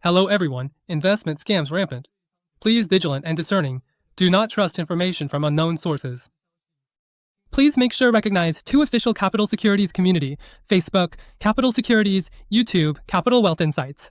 Hello everyone, investment scams rampant. Please vigilant and discerning. Do not trust information from unknown sources. Please make sure recognize two official Capital Securities community, Facebook, Capital Securities, YouTube, Capital Wealth Insights.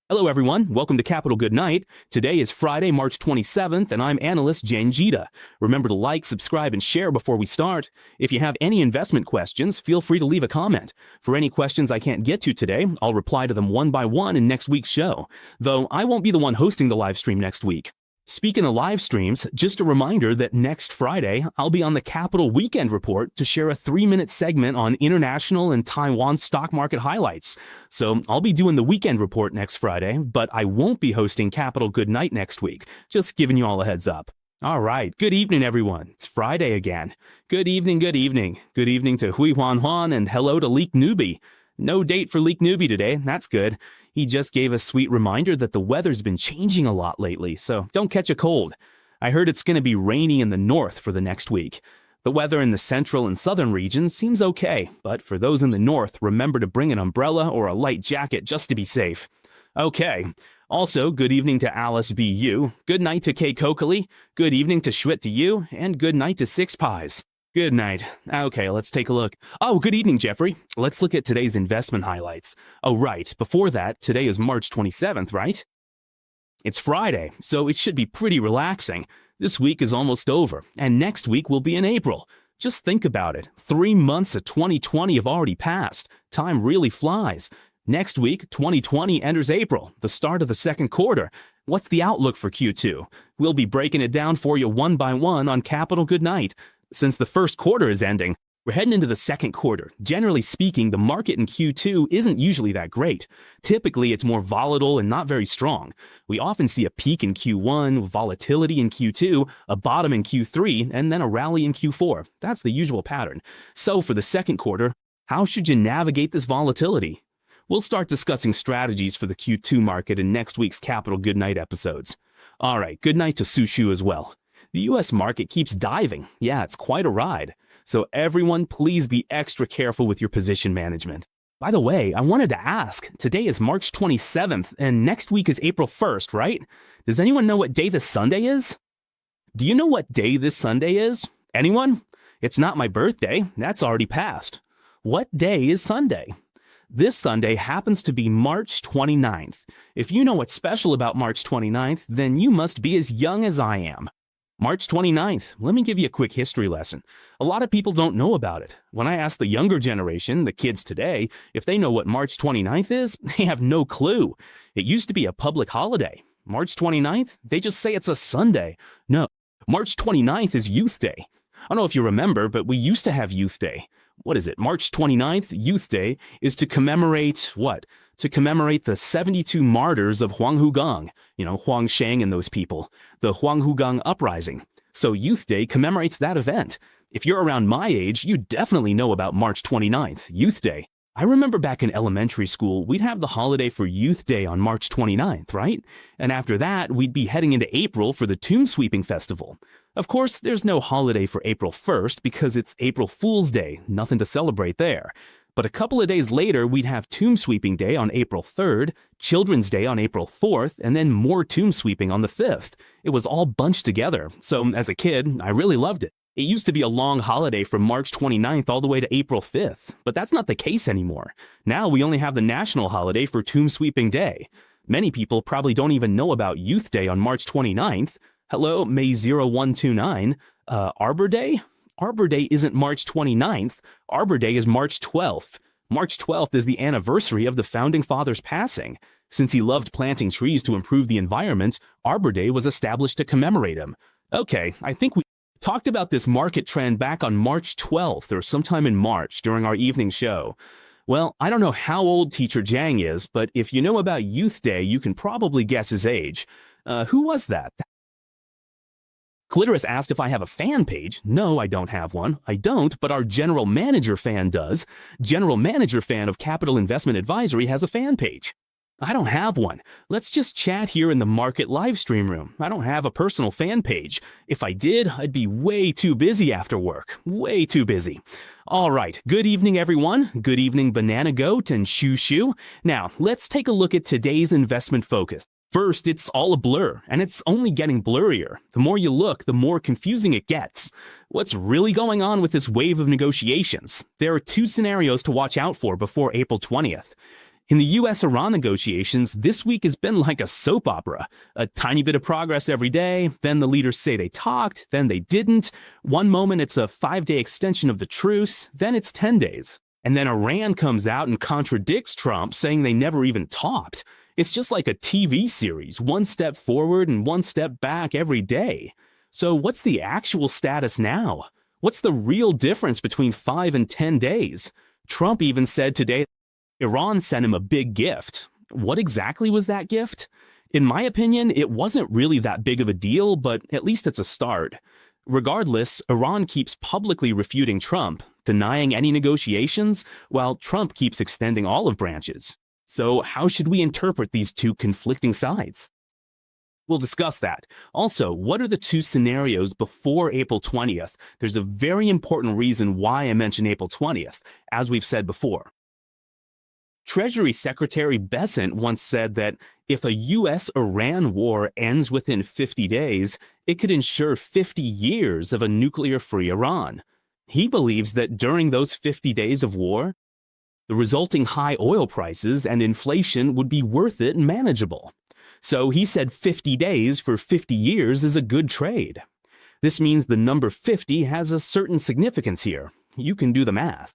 Hello everyone, welcome to Capital Good Night. Today is Friday, March 27th, and I'm analyst Jen Jita. Remember to like, subscribe, and share before we start. If you have any investment questions, feel free to leave a comment. For any questions I can't get to today, I'll reply to them one by one in next week's show, though I won't be the one hosting the live stream next week. Speaking of live streams, just a reminder that next Friday, I'll be on the Capital Weekend Report to share a 3-minute segment on international and Taiwan stock market highlights. So I'll be doing the Weekend Report next Friday, but I won't be hosting Capital Good Night next week. Just giving you all a heads up. All right, good evening, everyone. It's Friday again. Good evening, good evening. Good evening to Hui Huan Huan, and hello to Leek Newbie. No date for Leek Newbie today, that's good. He just gave a sweet reminder that the weather's been changing a lot lately, so don't catch a cold. I heard it's going to be rainy in the north for the next week. The weather in the central and southern regions seems okay, but for those in the north, remember to bring an umbrella or a light jacket just to be safe. Okay. Also, good evening to Alice B.U., good night to Kay Coakley, good evening to Schwit to you, and good night to Six Pies. Good night. Okay, let's take a look. Oh, good evening, Jeffrey. Let's look at today's investment highlights. Oh, right. Before that, today is March 27th, right? It's Friday, so it should be pretty relaxing. This week is almost over, and next week will be in April. Just think about it. 3 months of 2020 have already passed. Time really flies. Next week, 2020 enters April, the start of the second quarter. What's the outlook for Q2? We'll be breaking it down for you one by one on Capital Good Night. Since the first quarter is ending, we're heading into the second quarter. Generally speaking, the market in Q2 isn't usually that great. Typically, it's more volatile and not very strong. We often see a peak in Q1, volatility in Q2, a bottom in Q3, and then a rally in Q4. That's the usual pattern. So for the second quarter, how should you navigate this volatility? We'll start discussing strategies for the Q2 market in next week's Capital Good Night episodes. All right, good night to Sushu as well. The U.S. market keeps diving. Yeah, it's quite a ride. So everyone, please be extra careful with your position management. By the way, I wanted to ask, today is March 27th, and next week is April 1st, right? Does anyone know what day this Sunday is? Do you know what day this Sunday is? Anyone? It's not my birthday. That's already passed. What day is Sunday? This Sunday happens to be March 29th. If you know what's special about March 29th, then you must be as young as I am. March 29th, let me give you a quick history lesson. A lot of people don't know about it. When I ask the younger generation, the kids today, if they know what March 29th is, they have no clue. It used to be a public holiday. March 29th, they just say it's a Sunday. No, March 29th is Youth Day. I don't know if you remember, but we used to have Youth Day. What is it? March 29th, Youth Day, is to commemorate what? To commemorate the 72 martyrs of Huanghugang, Huang Sheng and those people, the Huanghugang uprising. So Youth Day commemorates that event. If you're around my age, you definitely know about March 29th, Youth Day. I remember back in elementary school, we'd have the holiday for Youth Day on March 29th, right? And after that, we'd be heading into April for the Tomb Sweeping Festival. Of course, there's no holiday for April 1st because it's April Fool's Day, nothing to celebrate there. But a couple of days later, we'd have Tomb Sweeping Day on April 3rd, Children's Day on April 4th, and then more tomb sweeping on the 5th. It was all bunched together, so as a kid, I really loved it. It used to be a long holiday from March 29th all the way to April 5th, but that's not the case anymore. Now we only have the national holiday for Tomb Sweeping Day. Many people probably don't even know about Youth Day on March 29th. Hello, May 0129. Arbor Day? Arbor Day isn't March 29th. Arbor Day is March 12th. March 12th is the anniversary of the Founding Fathers' passing. Since he loved planting trees to improve the environment, Arbor Day was established to commemorate him. Okay, I think we talked about this market trend back on March 12th or sometime in March during our evening show. Well, I don't know how old Teacher Jang is, but if you know about Youth Day, you can probably guess his age. Who was that? Clitoris asked if I have a fan page. No, I don't have one. I don't, but our general manager fan does. General manager fan of Capital Investment Advisory has a fan page. I don't have one. Let's just chat here in the market live stream room. I don't have a personal fan page. If I did, I'd be way too busy after work. Way too busy. All right, good evening, everyone. Good evening, Banana Goat and Shoo Shoo. Now, let's take a look at today's investment focus. First, it's all a blur, and it's only getting blurrier. The more you look, the more confusing it gets. What's really going on with this wave of negotiations? There are two scenarios to watch out for before April 20th. In the US-Iran negotiations, this week has been like a soap opera. A tiny bit of progress every day, then the leaders say they talked, then they didn't. One moment it's a 5-day extension of the truce, then it's 10 days. And then Iran comes out and contradicts Trump, saying they never even talked. It's just like a TV series, one step forward and one step back every day. So what's the actual status now? What's the real difference between 5 and 10 days? Trump even said today Iran sent him a big gift. What exactly was that gift? In my opinion, it wasn't really that big of a deal, but at least it's a start. Regardless, Iran keeps publicly refuting Trump, denying any negotiations, while Trump keeps extending olive branches. So how should we interpret these two conflicting sides? We'll discuss that. Also, what are the two scenarios before April 20th? There's a very important reason why I mentioned April 20th, as we've said before. Treasury Secretary Bessent once said that if a US-Iran war ends within 50 days, it could ensure 50 years of a nuclear-free Iran. He believes that during those 50 days of war, the resulting high oil prices and inflation would be worth it and manageable. So he said 50 days for 50 years is a good trade. This means the number 50 has a certain significance here. You can do the math.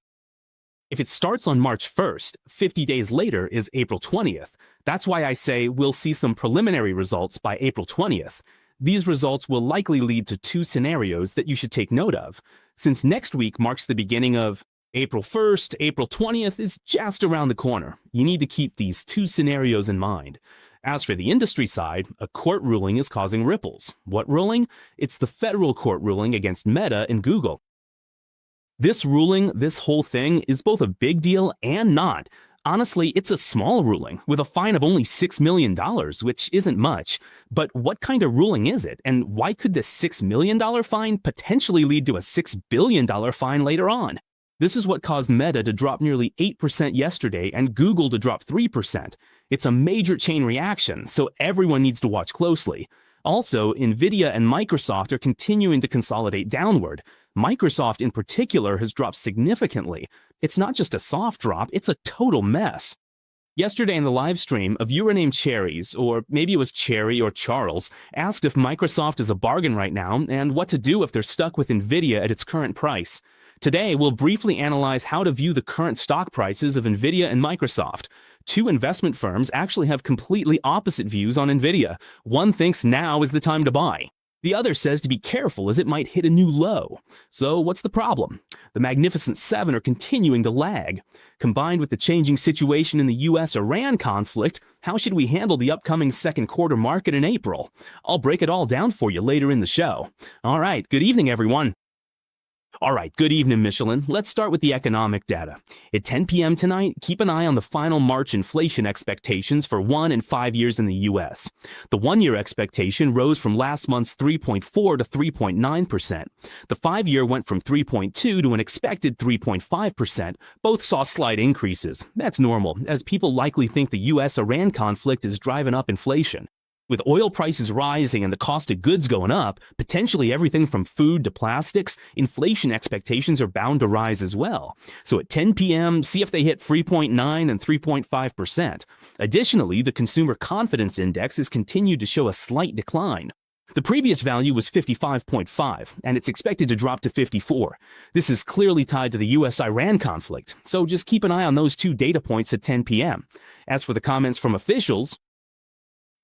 If it starts on March 1st, 50 days later is April 20th. That's why I say we'll see some preliminary results by April 20th. These results will likely lead to two scenarios that you should take note of. Since next week marks the beginning of April 1st, April 20th is just around the corner. You need to keep these two scenarios in mind. As for the industry side, a court ruling is causing ripples. What ruling? It's the federal court ruling against Meta and Google. This ruling, this whole thing, is both a big deal and not. Honestly, it's a small ruling, with a fine of only $6 million, which isn't much. But what kind of ruling is it? And why could this $6 million fine potentially lead to a $6 billion fine later on? This is what caused Meta to drop nearly 8% yesterday and Google to drop 3%. It's a major chain reaction, so everyone needs to watch closely. Also, Nvidia and Microsoft are continuing to consolidate downward. Microsoft in particular has dropped significantly. It's not just a soft drop, it's a total mess. Yesterday in the live stream, a viewer named Cherries, or maybe it was Cherry or Charles, asked if Microsoft is a bargain right now and what to do if they're stuck with Nvidia at its current price. Today, we'll briefly analyze how to view the current stock prices of Nvidia and Microsoft. Two investment firms actually have completely opposite views on Nvidia. One thinks now is the time to buy. The other says to be careful as it might hit a new low. So what's the problem? The Magnificent Seven are continuing to lag. Combined with the changing situation in the US-Iran conflict, how should we handle the upcoming second quarter market in April? I'll break it all down for you later in the show. All right, good evening, everyone. All right, good evening, Michelin. Let's start with the economic data. At 10 p.m. tonight, keep an eye on the final March inflation expectations for 1 and 5 years in the U.S. The 1-year expectation rose from last month's 3.4 to 3.9%. The 5-year went from 3.2 to an expected 3.5%. Both saw slight increases. That's normal, as people likely think the U.S.-Iran conflict is driving up inflation. With oil prices rising and the cost of goods going up, potentially everything from food to plastics, inflation expectations are bound to rise as well. So at 10 p.m., see if they hit 3.9 and 3.5%. Additionally, the Consumer Confidence Index has continued to show a slight decline. The previous value was 55.5, and it's expected to drop to 54. This is clearly tied to the US-Iran conflict, so just keep an eye on those two data points at 10 p.m. As for the comments from officials,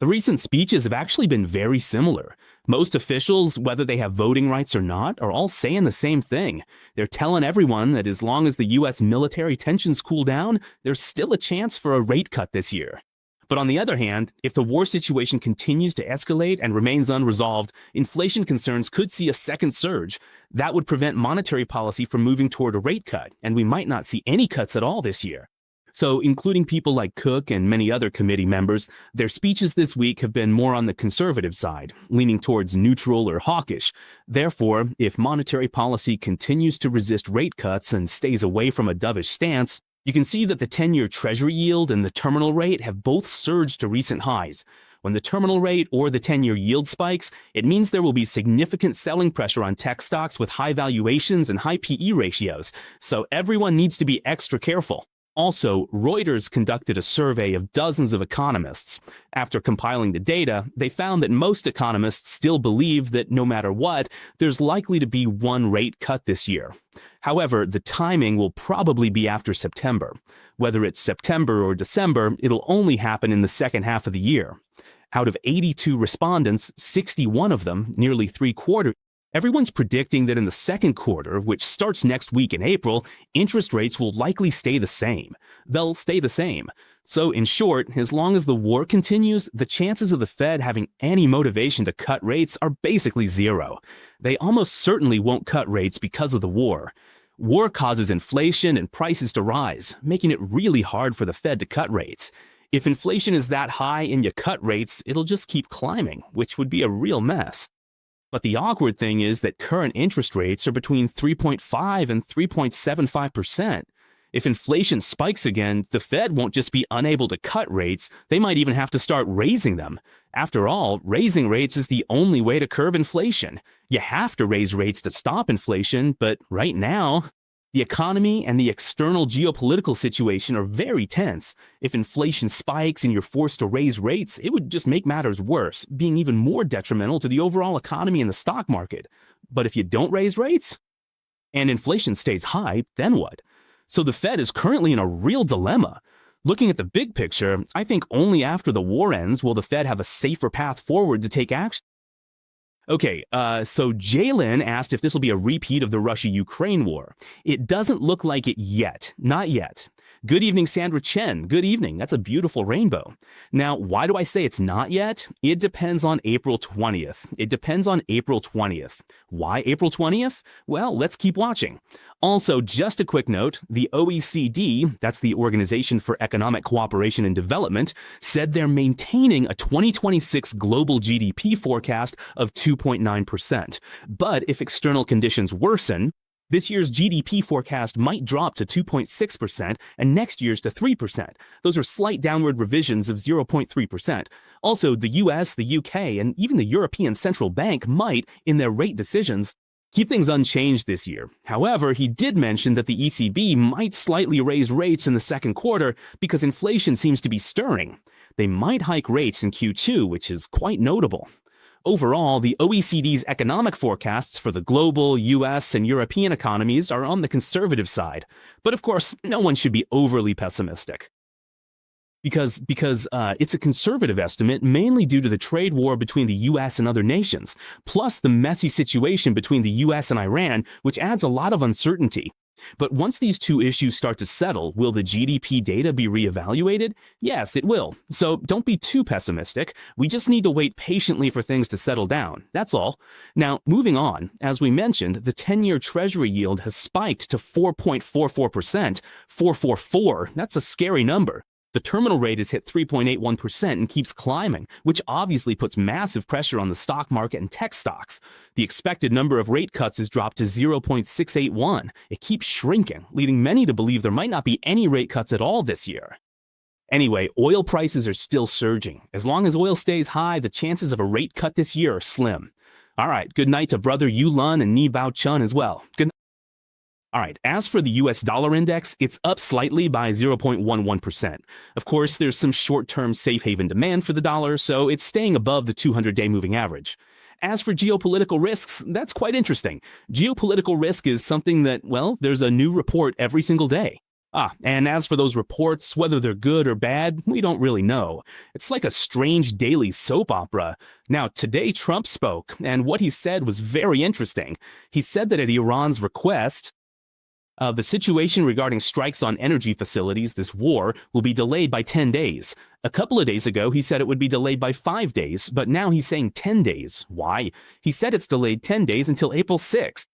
the recent speeches have actually been very similar. Most officials, whether they have voting rights or not, are all saying the same thing. They're telling everyone that as long as the U.S. military tensions cool down, there's still a chance for a rate cut this year. But on the other hand, if the war situation continues to escalate and remains unresolved, inflation concerns could see a second surge. That would prevent monetary policy from moving toward a rate cut, and we might not see any cuts at all this year. So, including people like Cook and many other committee members, their speeches this week have been more on the conservative side, leaning towards neutral or hawkish. Therefore, if monetary policy continues to resist rate cuts and stays away from a dovish stance, you can see that the 10-year Treasury yield and the terminal rate have both surged to recent highs. When the terminal rate or the 10-year yield spikes, it means there will be significant selling pressure on tech stocks with high valuations and high PE ratios, so everyone needs to be extra careful. Also, Reuters conducted a survey of dozens of economists. After compiling the data, they found that most economists still believe that no matter what, there's likely to be one rate cut this year. However, the timing will probably be after September. Whether it's September or December, it'll only happen in the second half of the year. Out of 82 respondents, 61 of them, nearly three-quarters, everyone's predicting that in the second quarter, which starts next week in April, interest rates will likely stay the same. They'll stay the same. So in short, as long as the war continues, the chances of the Fed having any motivation to cut rates are basically zero. They almost certainly won't cut rates because of the war. War causes inflation and prices to rise, making it really hard for the Fed to cut rates. If inflation is that high and you cut rates, it'll just keep climbing, which would be a real mess. But the awkward thing is that current interest rates are between 3.5 and 3.75%. If inflation spikes again, the Fed won't just be unable to cut rates, they might even have to start raising them. After all, raising rates is the only way to curb inflation. You have to raise rates to stop inflation, but right now, the economy and the external geopolitical situation are very tense. If inflation spikes and you're forced to raise rates, it would just make matters worse, being even more detrimental to the overall economy and the stock market. But if you don't raise rates and inflation stays high, then what? So the Fed is currently in a real dilemma. Looking at the big picture, I think only after the war ends will the Fed have a safer path forward to take action. Okay, so Jalen asked if this will be a repeat of the Russia-Ukraine war. It doesn't look like it yet. Not yet. Good evening, Sandra Chen. Good evening. That's a beautiful rainbow. Now, why do I say it's not yet? It depends on April 20th. It depends on April 20th. Why April 20th? Well, let's keep watching. Also, just a quick note, the OECD, that's the Organization for Economic Cooperation and Development, said they're maintaining a 2026 global GDP forecast of 2.9%. But if external conditions worsen, this year's GDP forecast might drop to 2.6% and next year's to 3%. Those are slight downward revisions of 0.3%. Also, the US, the UK, and even the European Central Bank might, in their rate decisions, keep things unchanged this year. However, he did mention that the ECB might slightly raise rates in the second quarter because inflation seems to be stirring. They might hike rates in Q2, which is quite notable. Overall, the OECD's economic forecasts for the global, US, and European economies are on the conservative side. But of course, no one should be overly pessimistic. Because it's a conservative estimate mainly due to the trade war between the US and other nations, plus the messy situation between the US and Iran, which adds a lot of uncertainty. But once these two issues start to settle, will the GDP data be reevaluated? Yes, it will. So don't be too pessimistic. We just need to wait patiently for things to settle down. That's all. Now, moving on, as we mentioned, the 10-year Treasury yield has spiked to 4.44%. 444, that's a scary number. The terminal rate has hit 3.81% and keeps climbing, which obviously puts massive pressure on the stock market and tech stocks. The expected number of rate cuts has dropped to 0.681. It keeps shrinking, leading many to believe there might not be any rate cuts at all this year. Anyway, oil prices are still surging. As long as oil stays high, the chances of a rate cut this year are slim. All right, good night to brother Yu Lun and Ni Bao Chun as well. Good night. All right, as for the US dollar index, it's up slightly by 0.11%. Of course, there's some short-term safe haven demand for the dollar, so it's staying above the 200-day moving average. As for geopolitical risks, that's quite interesting. Geopolitical risk is something that, well, there's a new report every single day. And as for those reports, whether they're good or bad, we don't really know. It's like a strange daily soap opera. Now, today Trump spoke, and what he said was very interesting. He said that at Iran's request, the situation regarding strikes on energy facilities, this war, will be delayed by 10 days. A couple of days ago, he said it would be delayed by 5 days, but now he's saying 10 days. Why? He said it's delayed 10 days until April 6th.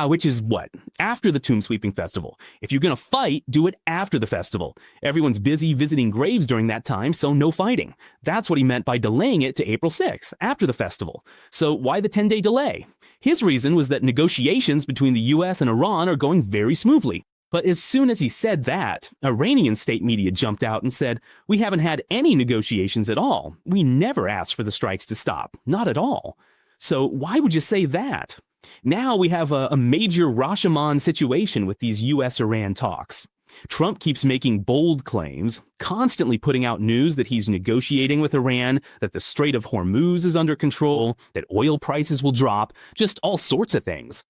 Which is what? After the Tomb Sweeping Festival. If you're going to fight, do it after the festival. Everyone's busy visiting graves during that time, so no fighting. That's what he meant by delaying it to April 6th, after the festival. So why the 10-day delay? His reason was that negotiations between the US and Iran are going very smoothly. But as soon as he said that, Iranian state media jumped out and said, "We haven't had any negotiations at all. We never asked for the strikes to stop. Not at all." So why would you say that? Now we have a major Rashomon situation with these US-Iran talks. Trump keeps making bold claims, constantly putting out news that he's negotiating with Iran, that the Strait of Hormuz is under control, that oil prices will drop, just all sorts of things.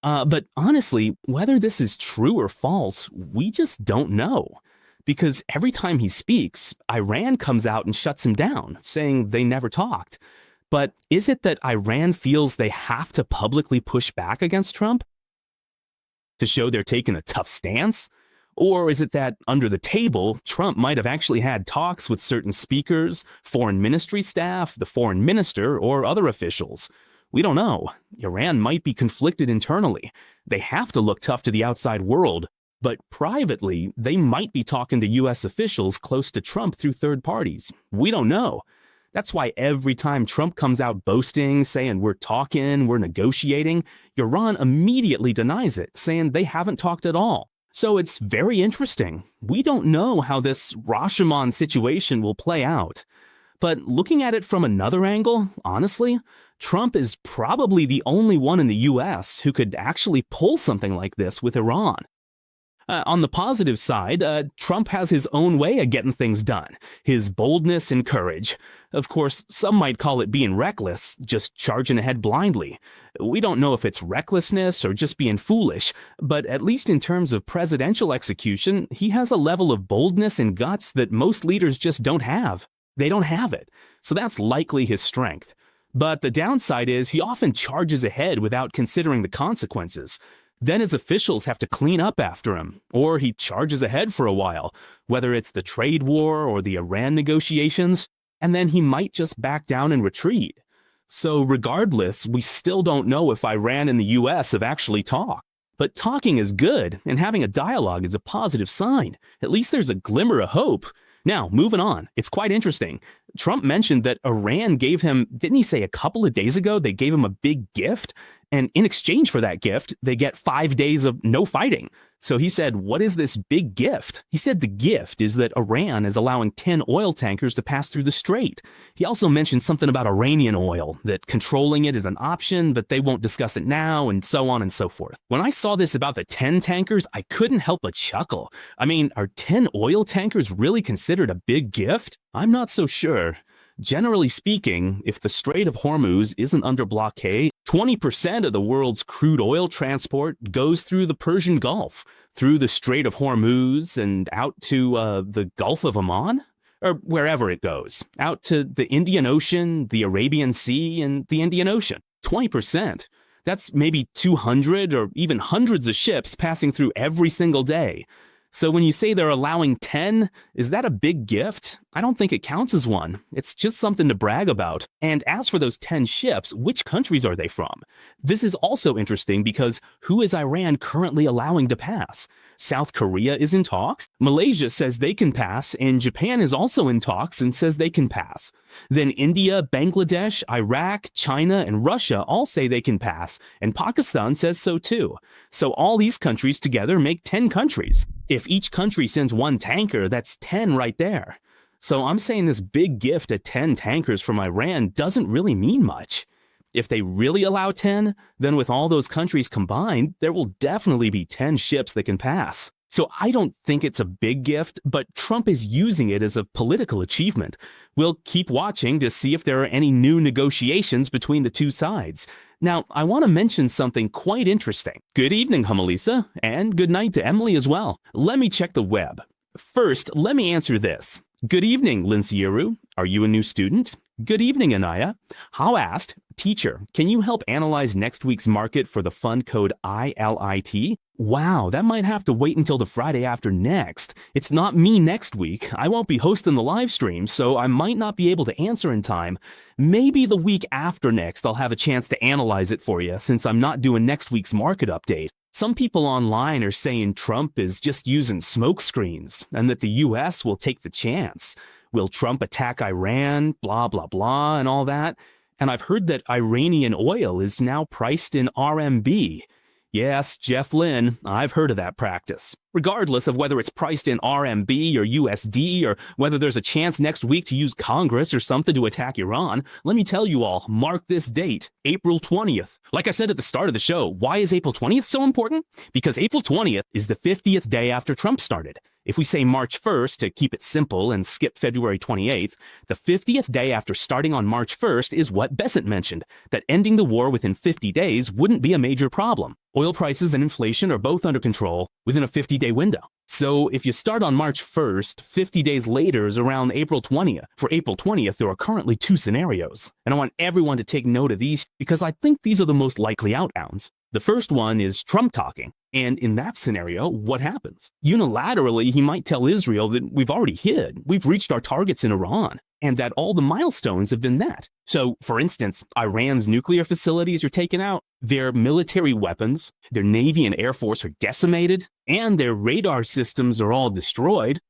But honestly, whether this is true or false, we just don't know. Because every time he speaks, Iran comes out and shuts him down, saying they never talked. But is it that Iran feels they have to publicly push back against Trump to show they're taking a tough stance? Or is it that under the table, Trump might have actually had talks with certain speakers, foreign ministry staff, the foreign minister, or other officials? We don't know. Iran might be conflicted internally. They have to look tough to the outside world. But privately, they might be talking to US officials close to Trump through third parties. We don't know. That's why every time Trump comes out boasting, saying we're talking, we're negotiating, Iran immediately denies it, saying they haven't talked at all. So it's very interesting. We don't know how this Rashomon situation will play out. But looking at it from another angle, honestly, Trump is probably the only one in the US who could actually pull something like this with Iran. On the positive side, Trump has his own way of getting things done, his boldness and courage. Of course, some might call it being reckless, just charging ahead blindly. We don't know if it's recklessness or just being foolish, but at least in terms of presidential execution, he has a level of boldness and guts that most leaders just don't have. They don't have it, so that's likely his strength. But the downside is he often charges ahead without considering the consequences. Then his officials have to clean up after him, or he charges ahead for a while, whether it's the trade war or the Iran negotiations, and then he might just back down and retreat. So regardless, we still don't know if Iran and the US have actually talked. But talking is good, and having a dialogue is a positive sign. At least there's a glimmer of hope. Now, moving on, it's quite interesting. Trump mentioned that Iran gave him, didn't he say a couple of days ago, they gave him a big gift? And in exchange for that gift, they get 5 days of no fighting. So he said, what is this big gift? He said the gift is that Iran is allowing 10 oil tankers to pass through the strait. He also mentioned something about Iranian oil, that controlling it is an option, but they won't discuss it now, and so on and so forth. When I saw this about the 10 tankers, I couldn't help but chuckle. I mean, are 10 oil tankers really considered a big gift? I'm not so sure. Generally speaking, if the Strait of Hormuz isn't under blockade, 20% of the world's crude oil transport goes through the Persian Gulf, through the Strait of Hormuz and out to the Gulf of Oman, or wherever it goes, out to the Indian Ocean, the Arabian Sea, and the Indian Ocean. 20%. That's maybe 200 or even hundreds of ships passing through every single day. So when you say they're allowing 10, is that a big gift? I don't think it counts as one. It's just something to brag about. And as for those 10 ships, which countries are they from? This is also interesting because who is Iran currently allowing to pass? South Korea is in talks. Malaysia says they can pass, and Japan is also in talks and says they can pass. Then India, Bangladesh, Iraq, China, and Russia all say they can pass, and Pakistan says so too. So all these countries together make 10 countries. If each country sends one tanker, that's 10 right there. So I'm saying this big gift of 10 tankers from Iran doesn't really mean much. If they really allow 10, then with all those countries combined, there will definitely be 10 ships that can pass. So I don't think it's a big gift, but Trump is using it as a political achievement. We'll keep watching to see if there are any new negotiations between the two sides. Now, I want to mention something quite interesting. Good evening, Humelisa, and good night to Emily as well. Let me check the web. First, let me answer this. Good evening, Lincieru. Are you a new student? Good evening, Anaya. How asked, teacher, can you help analyze next week's market for the fund code ILIT? Wow, that might have to wait until the Friday after next. It's not me next week. I won't be hosting the live stream, so I might not be able to answer in time. Maybe the week after next I'll have a chance to analyze it for you since I'm not doing next week's market update. Some people online are saying Trump is just using smokescreens and that the US will take the chance. Will Trump attack Iran, blah, blah, blah, and all that? And I've heard that Iranian oil is now priced in RMB. Yes, Jeff Lynn, I've heard of that practice. Regardless of whether it's priced in RMB or USD or whether there's a chance next week to use Congress or something to attack Iran, let me tell you all, mark this date, April 20th. Like I said at the start of the show, why is April 20th so important? Because April 20th is the 50th day after Trump started. If we say March 1st to keep it simple and skip February 28th, the 50th day after starting on March 1st is what Bessent mentioned, that ending the war within 50 days wouldn't be a major problem. Oil prices and inflation are both under control within a 50-day window. So if you start on March 1st, 50 days later is around April 20th. For April 20th, there are currently two scenarios. And I want everyone to take note of these because I think these are the most likely outcomes. The first one is Trump talking. And in that scenario, what happens? Unilaterally, he might tell Israel that we've already hit, we've reached our targets in Iran, and that all the milestones have been met. So, for instance, Iran's nuclear facilities are taken out, their military weapons, their Navy and Air Force are decimated, and their radar systems are all destroyed,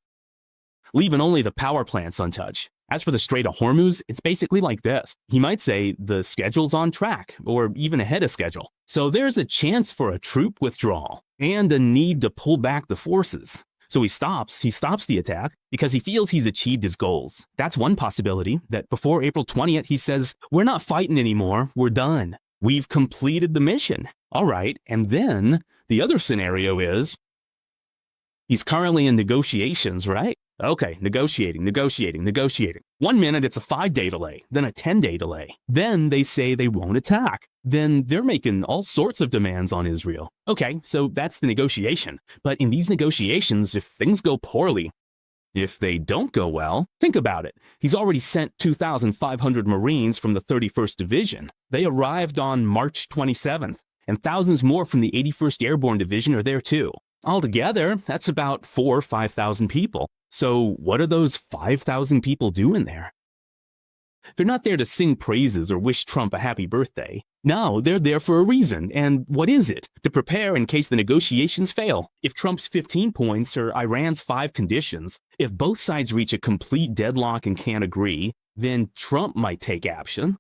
leaving only the power plants untouched. As for the Strait of Hormuz, it's basically like this. He might say the schedule's on track, or even ahead of schedule. So there's a chance for a troop withdrawal, and a need to pull back the forces. So he stops the attack, because he feels he's achieved his goals. That's one possibility, that before April 20th, he says, we're not fighting anymore, we're done. We've completed the mission. All right, and then the other scenario is, he's currently in negotiations, right? Okay, negotiating. 1 minute it's a 5-day delay, then a 10-day delay. Then they say they won't attack. Then they're making all sorts of demands on Israel. Okay, so that's the negotiation. But in these negotiations, if things go poorly, if they don't go well, think about it. He's already sent 2,500 Marines from the 31st Division. They arrived on March 27th, and thousands more from the 81st Airborne Division are there too. Altogether, that's about 4,000 or 5,000 people. So what are those 5,000 people doing there? They're not there to sing praises or wish Trump a happy birthday. No, they're there for a reason. And what is it? To prepare in case the negotiations fail. If Trump's 15 points or Iran's 5 conditions, if both sides reach a complete deadlock and can't agree, then Trump might take action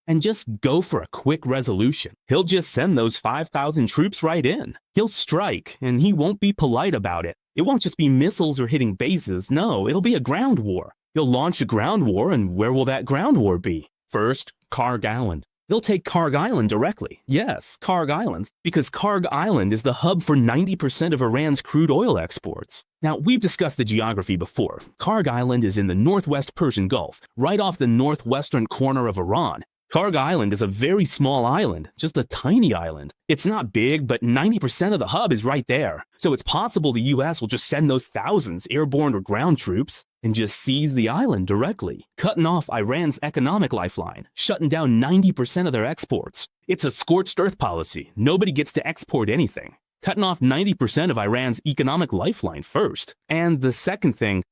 and just go for a quick resolution. He'll just send those 5,000 troops right in. He'll strike, and he won't be polite about it. It won't just be missiles or hitting bases. No, it'll be a ground war. He'll launch a ground war, and where will that ground war be? First, Karg Island. They'll take Karg Island directly. Yes, Karg Island, because Karg Island is the hub for 90% of Iran's crude oil exports. Now, we've discussed the geography before. Karg Island is in the northwest Persian Gulf, right off the northwestern corner of Iran. Karg Island is a very small island, just a tiny island. It's not big, but 90% of the hub is right there. So it's possible the US will just send those thousands, airborne or ground troops, and just seize the island directly, cutting off Iran's economic lifeline, shutting down 90% of their exports. It's a scorched earth policy. Nobody gets to export anything. Cutting off 90% of Iran's economic lifeline first. And the second thing,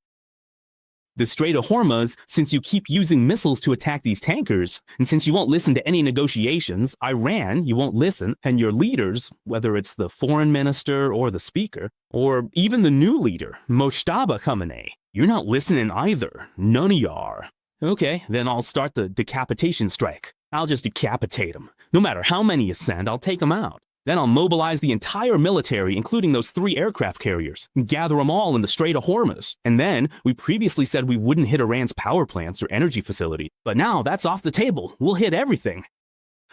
the Strait of Hormuz, since you keep using missiles to attack these tankers, and since you won't listen to any negotiations, Iran, you won't listen, and your leaders, whether it's the foreign minister or the speaker, or even the new leader, Mojtaba Khamenei, you're not listening either. None of you are. Okay, then I'll start the decapitation strike. I'll just decapitate them. No matter how many you send, I'll take them out. Then I'll mobilize the entire military, including those 3 aircraft carriers, and gather them all in the Strait of Hormuz. And then, we previously said we wouldn't hit Iran's power plants or energy facility, but now that's off the table. We'll hit everything.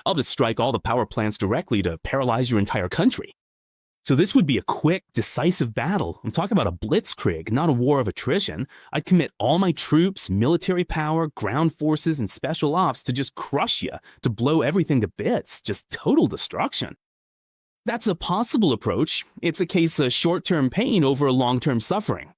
I'll just strike all the power plants directly to paralyze your entire country. So this would be a quick, decisive battle. I'm talking about a blitzkrieg, not a war of attrition. I'd commit all my troops, military power, ground forces, and special ops to just crush you, to blow everything to bits, just total destruction. That's a possible approach. It's a case of short-term pain over long-term suffering.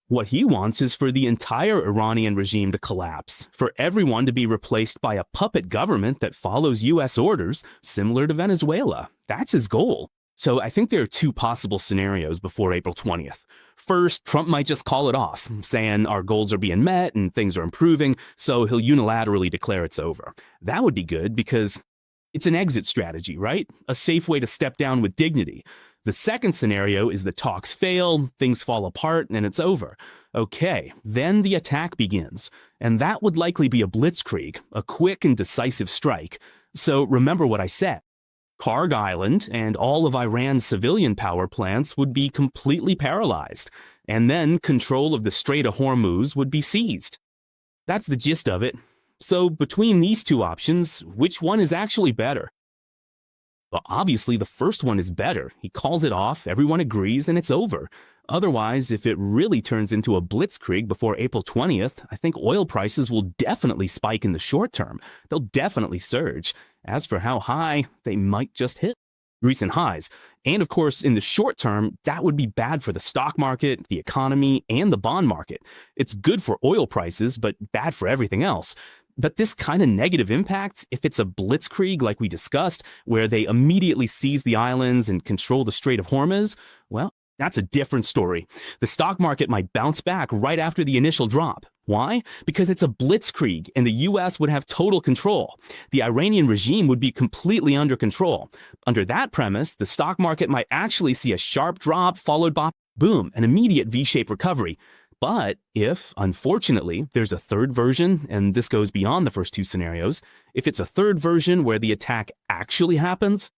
What he wants is for the entire Iranian regime to collapse, for everyone to be replaced by a puppet government that follows U.S. orders, similar to Venezuela. That's his goal. So I think there are two possible scenarios before April 20th. First, Trump might just call it off, saying our goals are being met and things are improving, so he'll unilaterally declare it's over. That would be good because it's an exit strategy, right? A safe way to step down with dignity. The second scenario is the talks fail, things fall apart, and it's over. Okay, then the attack begins. And that would likely be a blitzkrieg, a quick and decisive strike. So remember what I said. Karg Island and all of Iran's civilian power plants would be completely paralyzed, and then control of the Strait of Hormuz would be seized. That's the gist of it. So between these two options, which one is actually better? Well, obviously the first one is better. He calls it off, everyone agrees, and it's over. Otherwise, if it really turns into a blitzkrieg before April 20th, I think oil prices will definitely spike in the short term. They'll definitely surge. As for how high, they might just hit recent highs. And of course, in the short term, that would be bad for the stock market, the economy, and the bond market. It's good for oil prices, but bad for everything else. But this kind of negative impact, if it's a blitzkrieg like we discussed, where they immediately seize the islands and control the Strait of Hormuz, well, that's a different story. The stock market might bounce back right after the initial drop. Why? Because it's a blitzkrieg and the US would have total control. The Iranian regime would be completely under control. Under that premise, the stock market might actually see a sharp drop followed by, boom, an immediate V-shaped recovery. But if, unfortunately, there's a third version, and this goes beyond the first two scenarios, if it's a third version where the attack actually happens,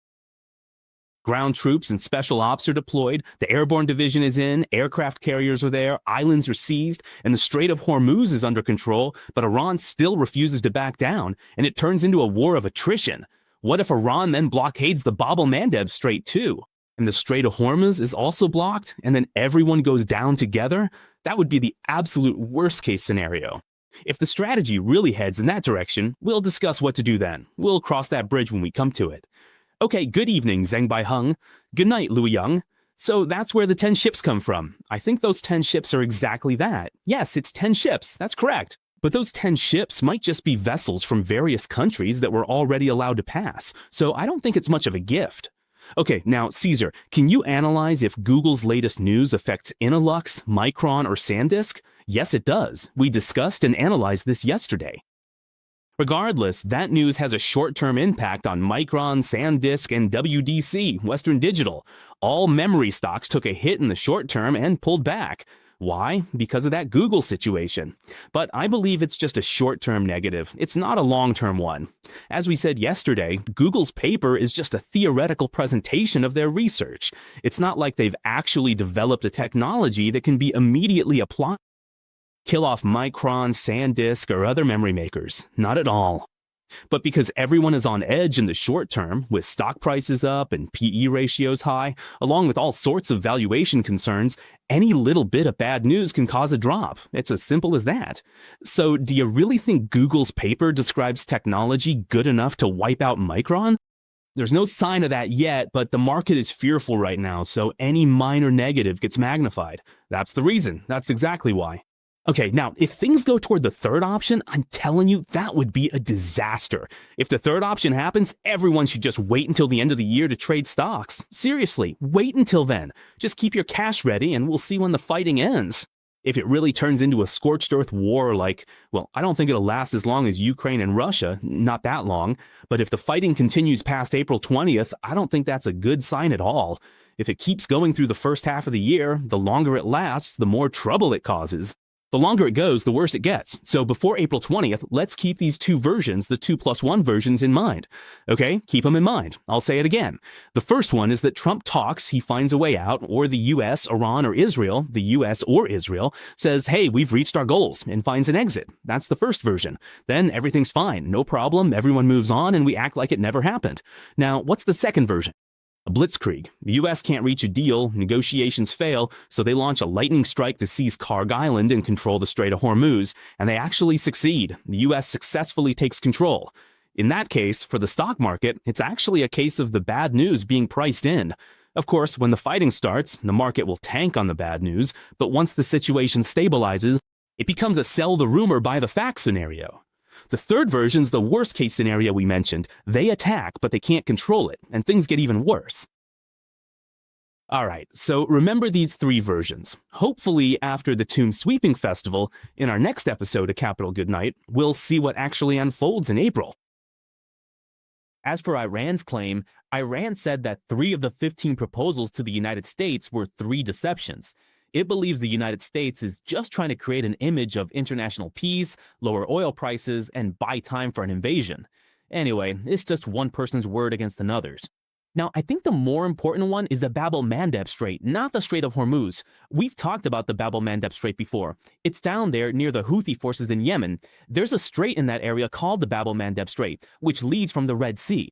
ground troops and special ops are deployed, the airborne division is in, aircraft carriers are there, islands are seized, and the Strait of Hormuz is under control, but Iran still refuses to back down, and it turns into a war of attrition. What if Iran then blockades the Bab el-Mandeb Strait too? And the Strait of Hormuz is also blocked, and then everyone goes down together? That would be the absolute worst case scenario. If the strategy really heads in that direction, we'll discuss what to do then. We'll cross that bridge when we come to it. Okay, good evening, Zheng Baiheng. Good night, Lu Yang. So that's where the 10 ships come from. I think those 10 ships are exactly that. Yes, it's 10 ships. That's correct. But those 10 ships might just be vessels from various countries that were already allowed to pass. So I don't think it's much of a gift. Okay, now, Caesar, can you analyze if Google's latest news affects Innolux, Micron, or SanDisk? Yes, it does. We discussed and analyzed this yesterday. Regardless, that news has a short-term impact on Micron, SanDisk, and WDC, Western Digital. All memory stocks took a hit in the short term and pulled back. Why? Because of that Google situation. But I believe it's just a short-term negative. It's not a long-term one. As we said yesterday, Google's paper is just a theoretical presentation of their research. It's not like they've actually developed a technology that can be immediately applied. Kill off Micron, SanDisk, or other memory makers. Not at all. But because everyone is on edge in the short term, with stock prices up and PE ratios high, along with all sorts of valuation concerns, any little bit of bad news can cause a drop. It's as simple as that. So do you really think Google's paper describes technology good enough to wipe out Micron? There's no sign of that yet, but the market is fearful right now, so any minor negative gets magnified. That's the reason. That's exactly why. Okay, now, if things go toward the third option, I'm telling you, that would be a disaster. If the third option happens, everyone should just wait until the end of the year to trade stocks. Seriously, wait until then. Just keep your cash ready and we'll see when the fighting ends. If it really turns into a scorched earth war well, I don't think it'll last as long as Ukraine and Russia, not that long. But if the fighting continues past April 20th, I don't think that's a good sign at all. If it keeps going through the first half of the year, the longer it lasts, the more trouble it causes. The longer it goes, the worse it gets. So before April 20th, let's keep these two versions, the 2+1 versions, in mind. Okay, keep them in mind. I'll say it again. The first one is that Trump talks, he finds a way out, or the US, Iran, or Israel, the US or Israel, says, hey, we've reached our goals, and finds an exit. That's the first version. Then everything's fine, no problem, everyone moves on, and we act like it never happened. Now, what's the second version? A blitzkrieg. The US can't reach a deal, negotiations fail, so they launch a lightning strike to seize Karg Island and control the Strait of Hormuz, and they actually succeed. The US successfully takes control. In that case, for the stock market, it's actually a case of the bad news being priced in. Of course, when the fighting starts, the market will tank on the bad news, but once the situation stabilizes, it becomes a sell the rumor, buy the fact scenario. The third version's the worst case scenario we mentioned. They attack, but they can't control it, and things get even worse. Alright, so remember these three versions. Hopefully, after the Tomb Sweeping Festival, in our next episode of Capital Goodnight, we'll see what actually unfolds in April. As for Iran's claim, Iran said that 3 of the 15 proposals to the United States were 3 deceptions. It believes the United States is just trying to create an image of international peace, lower oil prices, and buy time for an invasion. Anyway, it's just one person's word against another's. Now, I think the more important one is the Bab-el-Mandeb Strait, not the Strait of Hormuz. We've talked about the Bab-el-Mandeb Strait before. It's down there near the Houthi forces in Yemen. There's a strait in that area called the Bab-el-Mandeb Strait, which leads from the Red Sea.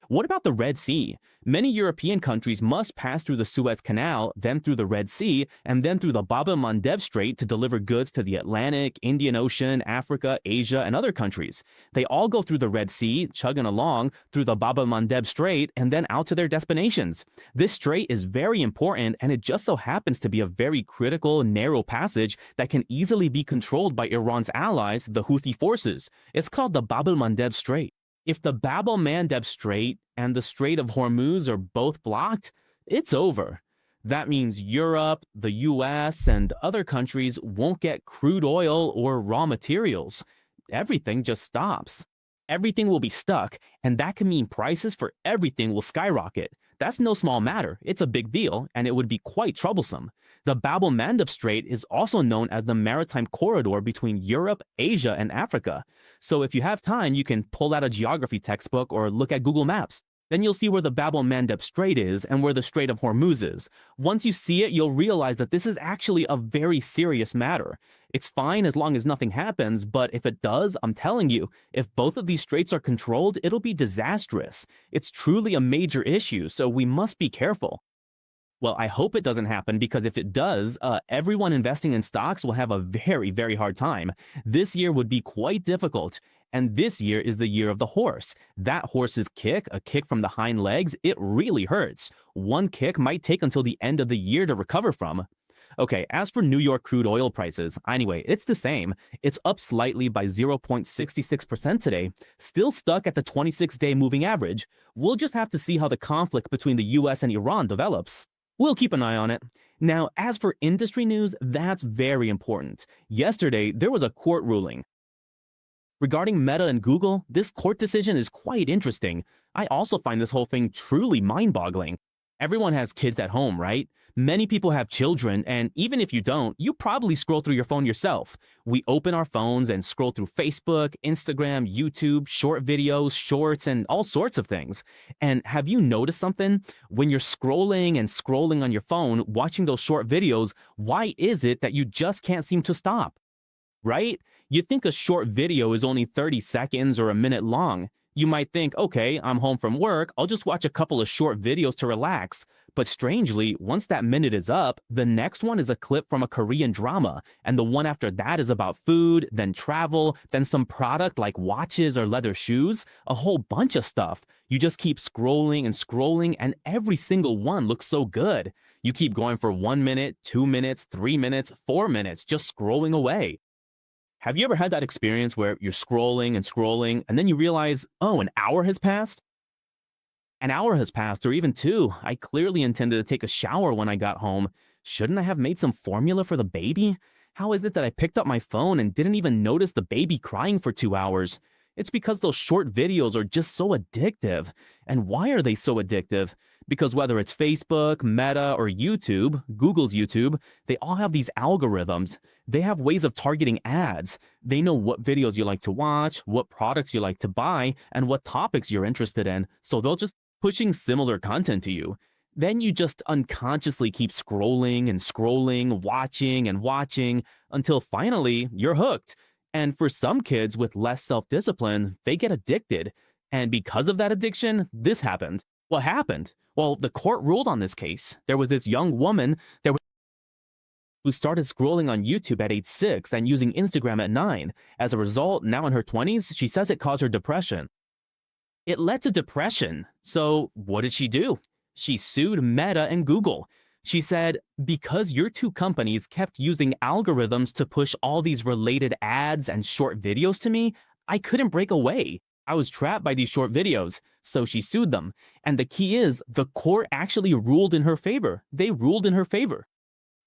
What about the Red Sea? Many European countries must pass through the Suez Canal, then through the Red Sea, and then through the Bab-el-Mandeb Strait to deliver goods to the Atlantic, Indian Ocean, Africa, Asia, and other countries. They all go through the Red Sea, chugging along through the Bab-el-Mandeb Strait, and then out to their destinations. This strait is very important, and it just so happens to be a very critical, narrow passage that can easily be controlled by Iran's allies, the Houthi forces. It's called the Bab-el-Mandeb Strait. If the Bab-el-Mandeb Strait and the Strait of Hormuz are both blocked, it's over. That means Europe, the US, and other countries won't get crude oil or raw materials. Everything just stops. Everything will be stuck, and that can mean prices for everything will skyrocket. That's no small matter. It's a big deal, and it would be quite troublesome. The Bab-el-Mandeb Strait is also known as the maritime corridor between Europe, Asia, and Africa. So if you have time, you can pull out a geography textbook or look at Google Maps. Then you'll see where the Bab-el-Mandeb Strait is and where the Strait of Hormuz is. Once you see it, you'll realize that this is actually a very serious matter. It's fine as long as nothing happens, but if it does, I'm telling you, if both of these straits are controlled, it'll be disastrous. It's truly a major issue, so we must be careful. Well, I hope it doesn't happen, because if it does, everyone investing in stocks will have a very, very hard time. This year would be quite difficult. And this year is the year of the horse. That horse's kick, a kick from the hind legs, it really hurts. One kick might take until the end of the year to recover from. Okay, as for New York crude oil prices, anyway, it's the same. It's up slightly by 0.66% today, still stuck at the 26-day moving average. We'll just have to see how the conflict between the US and Iran develops. We'll keep an eye on it. Now, as for industry news, that's very important. Yesterday, there was a court ruling. Regarding Meta and Google, this court decision is quite interesting. I also find this whole thing truly mind-boggling. Everyone has kids at home, right? Many people have children, and even if you don't, you probably scroll through your phone yourself. We open our phones and scroll through Facebook, Instagram, YouTube, short videos, shorts, and all sorts of things. And have you noticed something? When you're scrolling and scrolling on your phone, watching those short videos, why is it that you just can't seem to stop? Right? You'd think a short video is only 30 seconds or a minute long. You might think, okay, I'm home from work, I'll just watch a couple of short videos to relax. But strangely, once that minute is up, the next one is a clip from a Korean drama, and the one after that is about food, then travel, then some product like watches or leather shoes, a whole bunch of stuff. You just keep scrolling and scrolling, and every single one looks so good. You keep going for 1 minute, 2 minutes, 3 minutes, 4 minutes, just scrolling away. Have you ever had that experience where you're scrolling and scrolling, and then you realize, oh, an hour has passed? An hour has passed, or even 2. I clearly intended to take a shower when I got home. Shouldn't I have made some formula for the baby? How is it that I picked up my phone and didn't even notice the baby crying for 2 hours? It's because those short videos are just so addictive. And why are they so addictive? Because whether it's Facebook, Meta, or YouTube, Google's YouTube, they all have these algorithms. They have ways of targeting ads. They know what videos you like to watch, what products you like to buy, and what topics you're interested in. So they'll just pushing similar content to you. Then you just unconsciously keep scrolling and scrolling, watching and watching, until finally you're hooked. And for some kids with less self-discipline, they get addicted. And because of that addiction, this happened. What happened? Well, the court ruled on this case. There was this young woman who started scrolling on YouTube at age 6 and using Instagram at 9. As a result, now in her 20s, she says it caused her depression. It led to depression. So what did she do? She sued Meta and Google. She said, because your two companies kept using algorithms to push all these related ads and short videos to me, I couldn't break away. I was trapped by these short videos, so she sued them. And the key is, the court actually ruled in her favor. They ruled in her favor.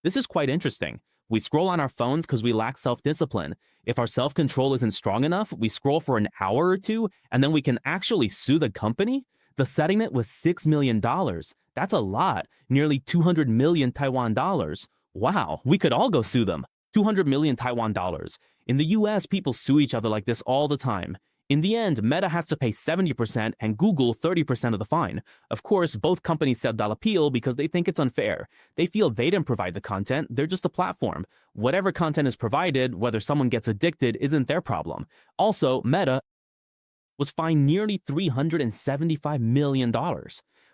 This is quite interesting. We scroll on our phones because we lack self-discipline. If our self-control isn't strong enough, we scroll for an hour or two, and then we can actually sue the company? The settlement was $6 million. That's a lot, nearly 200 million Taiwan dollars. Wow, we could all go sue them. 200 million Taiwan dollars. In the US, people sue each other like this all the time. In the end, Meta has to pay 70% and Google 30% of the fine. Of course, both companies said they'll appeal because they think it's unfair. They feel they didn't provide the content, they're just a platform. Whatever content is provided, whether someone gets addicted, isn't their problem. Also, Meta was fined nearly $375 million.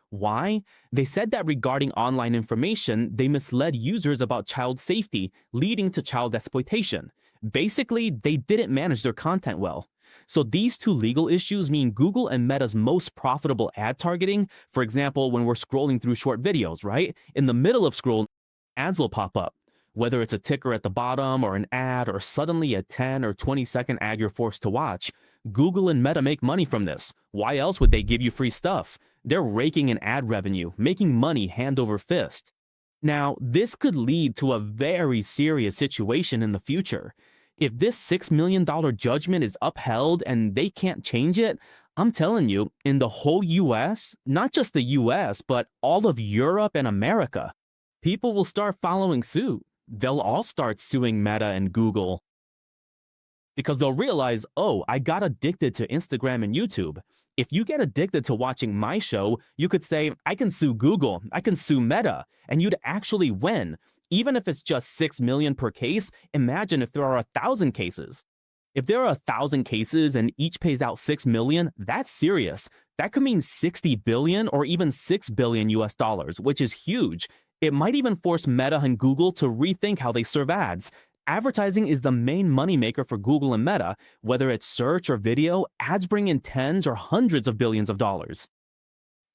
Why? They said that regarding online information, they misled users about child safety, leading to child exploitation. Basically, they didn't manage their content well. So these two legal issues mean Google and Meta's most profitable ad targeting. For example, when we're scrolling through short videos, right? In the middle of scroll, ads will pop up. Whether it's a ticker at the bottom or an ad or suddenly a 10 or 20-second ad you're forced to watch, Google and Meta make money from this. Why else would they give you free stuff? They're raking in ad revenue, making money hand over fist. Now, this could lead to a very serious situation in the future. If this $6 million judgment is upheld and they can't change it, I'm telling you, in the whole US, not just the US, but all of Europe and America, people will start following suit. They'll all start suing Meta and Google because they'll realize, oh, I got addicted to Instagram and YouTube. If you get addicted to watching my show, you could say, I can sue Google, I can sue Meta, and you'd actually win. Even if it's just 6 million per case, imagine if there are 1,000 cases. If there are 1,000 cases and each pays out 6 million, that's serious. That could mean 60 billion or even 6 billion US dollars, which is huge. It might even force Meta and Google to rethink how they serve ads. Advertising is the main moneymaker for Google and Meta. Whether it's search or video, ads bring in tens or hundreds of billions of dollars.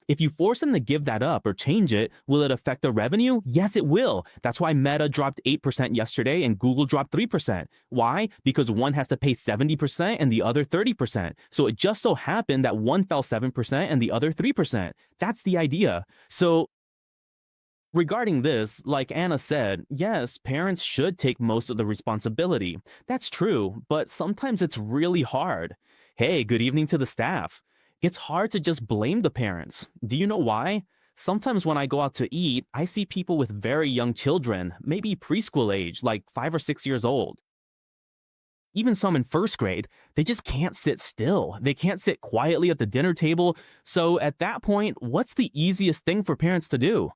If you force them to give that up or change it, will it affect the revenue? Yes, it will. That's why Meta dropped 8% yesterday and Google dropped 3%. Why? Because one has to pay 70% and the other 30%. So it just so happened that one fell 7% and the other 3%. That's the idea. So regarding this, like Anna said, yes, parents should take most of the responsibility. That's true, but sometimes it's really hard. Hey, good evening to the staff. It's hard to just blame the parents. Do you know why? Sometimes when I go out to eat, I see people with very young children, maybe preschool age, like 5 or 6 years old. Even some in first grade, they just can't sit still. They can't sit quietly at the dinner table. So at that point, what's the easiest thing for parents to do?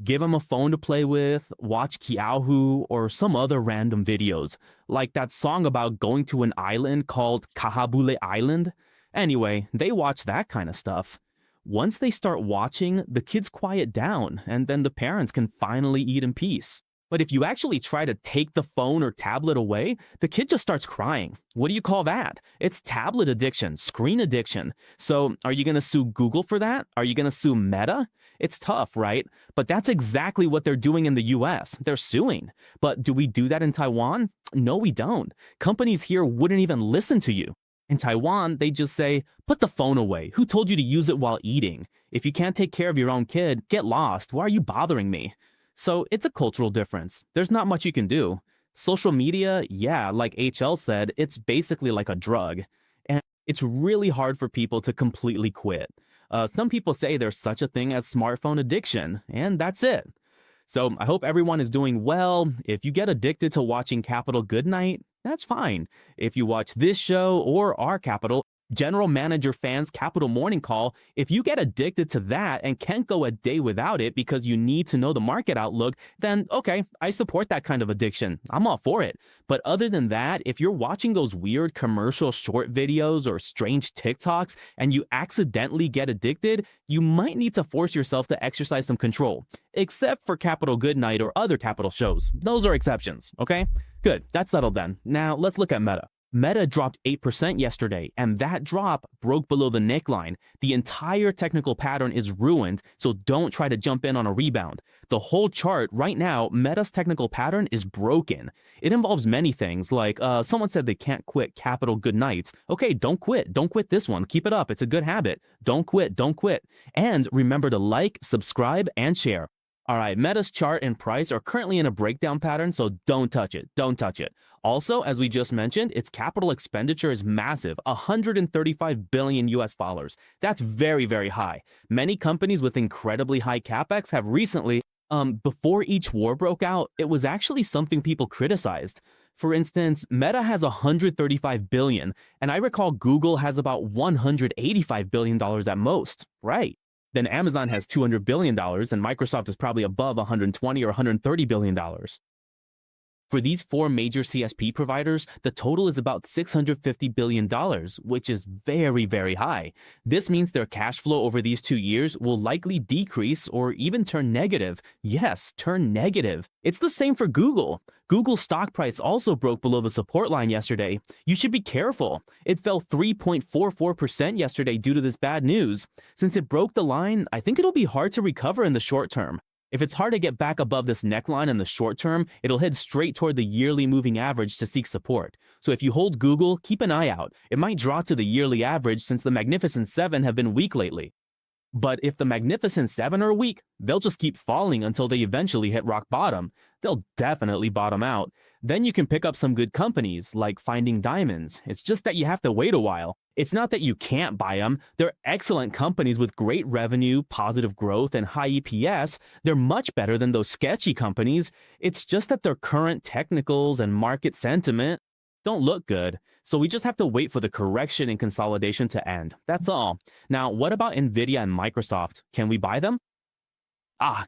Give them a phone to play with, watch Kiahu, or some other random videos, like that song about going to an island called Kahabule Island. Anyway, they watch that kind of stuff. Once they start watching, the kids quiet down, and then the parents can finally eat in peace. But if you actually try to take the phone or tablet away, the kid just starts crying. What do you call that? It's tablet addiction, screen addiction. So are you going to sue Google for that? Are you going to sue Meta? It's tough, right? But that's exactly what they're doing in the US. They're suing. But do we do that in Taiwan? No, we don't. Companies here wouldn't even listen to you. In Taiwan, they just say, put the phone away. Who told you to use it while eating? If you can't take care of your own kid, get lost. Why are you bothering me? So it's a cultural difference. There's not much you can do. Social media, yeah, like HL said, it's basically like a drug. And it's really hard for people to completely quit. Some people say there's such a thing as smartphone addiction, and that's it. So I hope everyone is doing well. If you get addicted to watching Capital Goodnight, that's fine. If you watch this show or our Capital, General Manager Fans Capital Morning Call, if you get addicted to that and can't go a day without it because you need to know the market outlook, then okay, I support that kind of addiction. I'm all for it. But other than that, if you're watching those weird commercial short videos or strange TikToks and you accidentally get addicted, you might need to force yourself to exercise some control. Except for Capital Goodnight or other Capital shows. Those are exceptions, okay? Good, that's settled then. Now let's look at Meta. Meta dropped 8% yesterday, and that drop broke below the neckline. The entire technical pattern is ruined, so don't try to jump in on a rebound. The whole chart right now, Meta's technical pattern is broken. It involves many things, like someone said they can't quit capital good nights. Okay, don't quit. Don't quit this one. Keep it up. It's a good habit. Don't quit. Don't quit. And remember to like, subscribe, and share. All right, Meta's chart and price are currently in a breakdown pattern, so don't touch it. Don't touch it. Also, as we just mentioned, its capital expenditure is massive, 135 billion US dollars. That's very, very high. Many companies with incredibly high capex have recently, before each war broke out, it was actually something people criticized. For instance, Meta has 135 billion, and I recall Google has about 185 billion dollars at most, right? Then Amazon has $200 billion, and Microsoft is probably above 120 or 130 billion dollars. For these four major CSP providers, the total is about $650 billion, which is very, very high. This means their cash flow over these 2 years will likely decrease or even turn negative. Yes, turn negative. It's the same for Google. Google's stock price also broke below the support line yesterday. You should be careful. It fell 3.44% yesterday due to this bad news. Since it broke the line, I think it'll be hard to recover in the short term. If it's hard to get back above this neckline in the short term, it'll head straight toward the yearly moving average to seek support. So if you hold Google, keep an eye out. It might draw to the yearly average since the Magnificent Seven have been weak lately. But if the Magnificent Seven are weak, they'll just keep falling until they eventually hit rock bottom. They'll definitely bottom out. Then you can pick up some good companies, like Finding Diamonds. It's just that you have to wait a while. It's not that you can't buy them. They're excellent companies with great revenue, positive growth, and high EPS. They're much better than those sketchy companies. It's just that their current technicals and market sentiment don't look good. So we just have to wait for the correction and consolidation to end. That's all. Now, what about Nvidia and Microsoft? Can we buy them?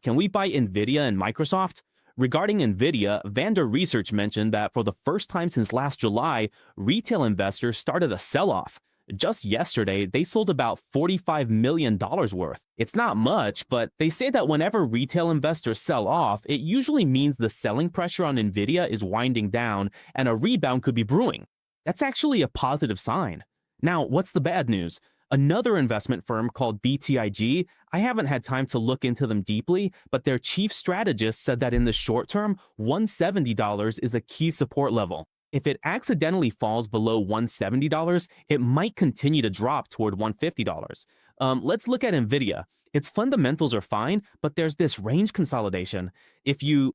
Can we buy Nvidia and Microsoft? Regarding Nvidia, Vander Research mentioned that for the first time since last July, retail investors started a sell-off. Just yesterday, they sold about $45 million worth. It's not much, but they say that whenever retail investors sell off, it usually means the selling pressure on Nvidia is winding down and a rebound could be brewing. That's actually a positive sign. Now, what's the bad news? Another investment firm called BTIG, I haven't had time to look into them deeply, but their chief strategist said that in the short term, $170 is a key support level. If it accidentally falls below $170, it might continue to drop toward $150. Let's look at Nvidia. Its fundamentals are fine, but there's this range consolidation. If you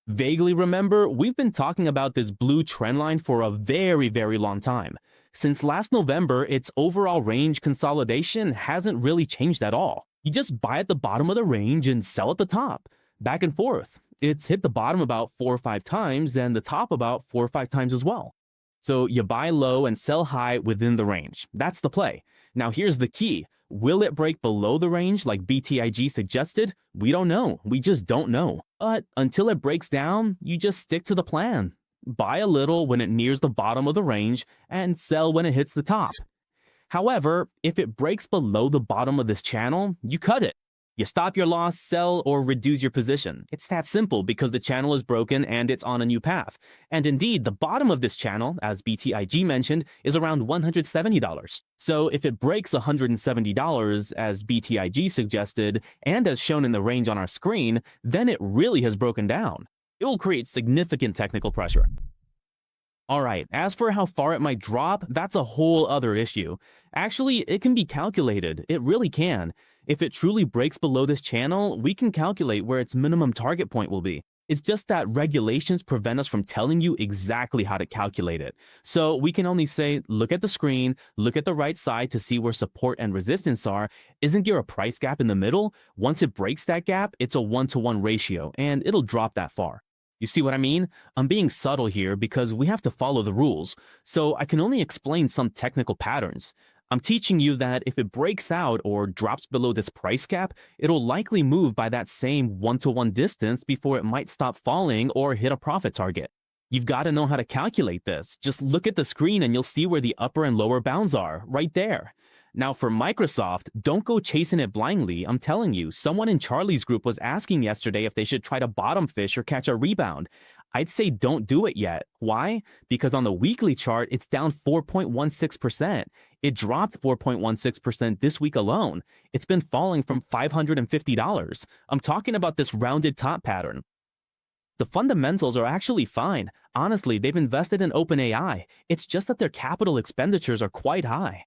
vaguely remember, we've been talking about this blue trend line for a very, very long time. Since last November, its overall range consolidation hasn't really changed at all. You just buy at the bottom of the range and sell at the top, back and forth. It's hit the bottom about 4 or 5 times and the top about 4 or 5 times as well. So you buy low and sell high within the range. That's the play. Now here's the key. Will it break below the range like BTIG suggested? We don't know. We just don't know. But until it breaks down, you just stick to the plan. Buy a little when it nears the bottom of the range and sell when it hits the top. However, if it breaks below the bottom of this channel, you cut it. You stop your loss, sell, or reduce your position. It's that simple because the channel is broken and it's on a new path. And indeed, the bottom of this channel, as BTIG mentioned, is around $170. So if it breaks $170, as BTIG suggested, and as shown in the range on our screen, then it really has broken down. It will create significant technical pressure. Alright, as for how far it might drop, that's a whole other issue. Actually, it can be calculated. It really can. If it truly breaks below this channel, we can calculate where its minimum target point will be. It's just that regulations prevent us from telling you exactly how to calculate it. So we can only say, look at the screen, look at the right side to see where support and resistance are. Isn't there a price gap in the middle? Once it breaks that gap, it's a 1-to-1 ratio, and it'll drop that far. You see what I mean? I'm being subtle here because we have to follow the rules, so I can only explain some technical patterns. I'm teaching you that if it breaks out or drops below this price cap, it'll likely move by that same 1-to-1 distance before it might stop falling or hit a profit target. You've got to know how to calculate this. Just look at the screen and you'll see where the upper and lower bounds are, right there. Now for Microsoft, don't go chasing it blindly. I'm telling you, someone in Charlie's group was asking yesterday if they should try to bottom fish or catch a rebound. I'd say don't do it yet. Why? Because on the weekly chart, it's down 4.16%. It dropped 4.16% this week alone. It's been falling from $550. I'm talking about this rounded top pattern. The fundamentals are actually fine. Honestly, they've invested in OpenAI. It's just that their capital expenditures are quite high.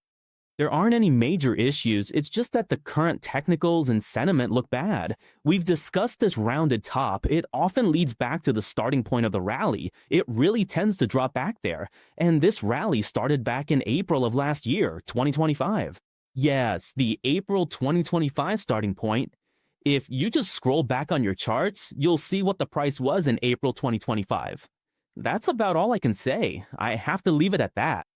There aren't any major issues, it's just that the current technicals and sentiment look bad. We've discussed this rounded top. It often leads back to the starting point of the rally. It really tends to drop back there. And this rally started back in April of last year, 2025. Yes, the April 2025 starting point. If you just scroll back on your charts, you'll see what the price was in April 2025. That's about all I can say. I have to leave it at that.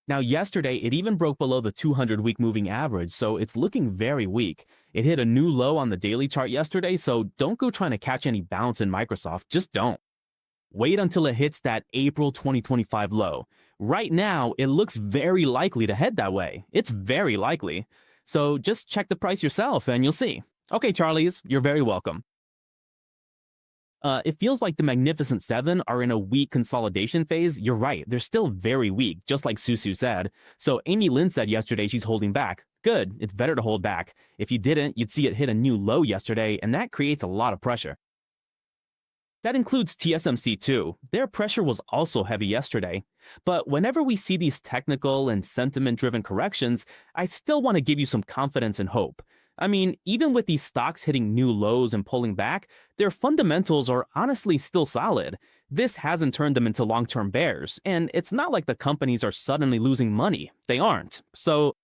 Now, yesterday, it even broke below the 200-week moving average, so it's looking very weak. It hit a new low on the daily chart yesterday, so don't go trying to catch any bounce in Microsoft. Just don't. Wait until it hits that April 2025 low. Right now, it looks very likely to head that way. It's very likely. So just check the price yourself and you'll see. Okay, Charlies, you're very welcome. It feels like the Magnificent Seven are in a weak consolidation phase. You're right, they're still very weak, just like Susu said. So Amy Lin said yesterday she's holding back. Good, it's better to hold back. If you didn't, you'd see it hit a new low yesterday, and that creates a lot of pressure. That includes TSMC too. Their pressure was also heavy yesterday. But whenever we see these technical and sentiment-driven corrections, I still want to give you some confidence and hope. I mean, even with these stocks hitting new lows and pulling back, their fundamentals are honestly still solid. This hasn't turned them into long-term bears, and it's not like the companies are suddenly losing money. They aren't. So